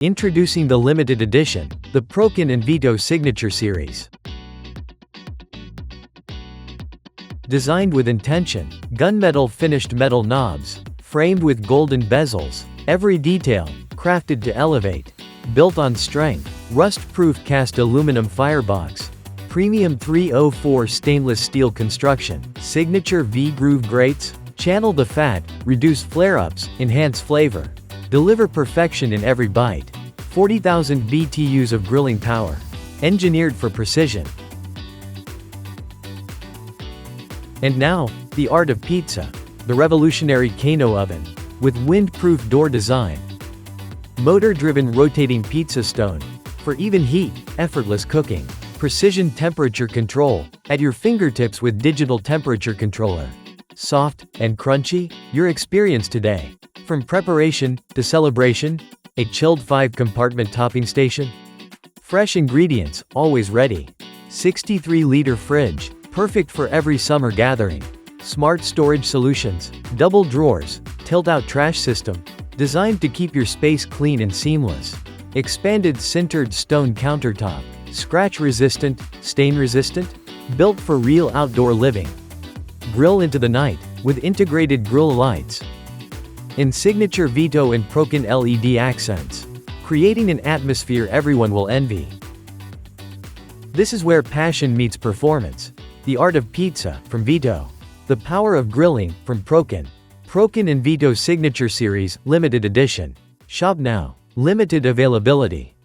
Introducing the limited edition, the Prokan and Vito Signature Series. Designed with intention, gunmetal finished metal knobs, framed with golden bezels, every detail, crafted to elevate. Built on strength, rust-proof cast aluminum firebox, premium 304 stainless steel construction, signature V-Groove Grates, channel the fat, reduce flare-ups, enhance flavor. Deliver perfection in every bite. 40,000 BTUs of grilling power. Engineered for precision. And now, the art of pizza. The revolutionary Kano oven. With wind-proof door design. Motor-driven rotating pizza stone. For even heat, effortless cooking. Precision temperature control. At your fingertips with digital temperature controller. Soft and crunchy? Your experience today. From preparation to celebration, a chilled 5-compartment topping station. Fresh ingredients, always ready. 63-liter fridge, perfect for every summer gathering. Smart storage solutions, double drawers, tilt-out trash system, designed to keep your space clean and seamless. Expanded sintered stone countertop, scratch-resistant, stain-resistant, built for real outdoor living. Grill into the night, with integrated grill lights. In signature Vito and Prokan LED accents, creating an atmosphere everyone will envy. This is where passion meets performance. The art of pizza, from Vito. The power of grilling, from Prokan. Prokan and Vito Signature Series, limited edition. Shop now. Limited availability.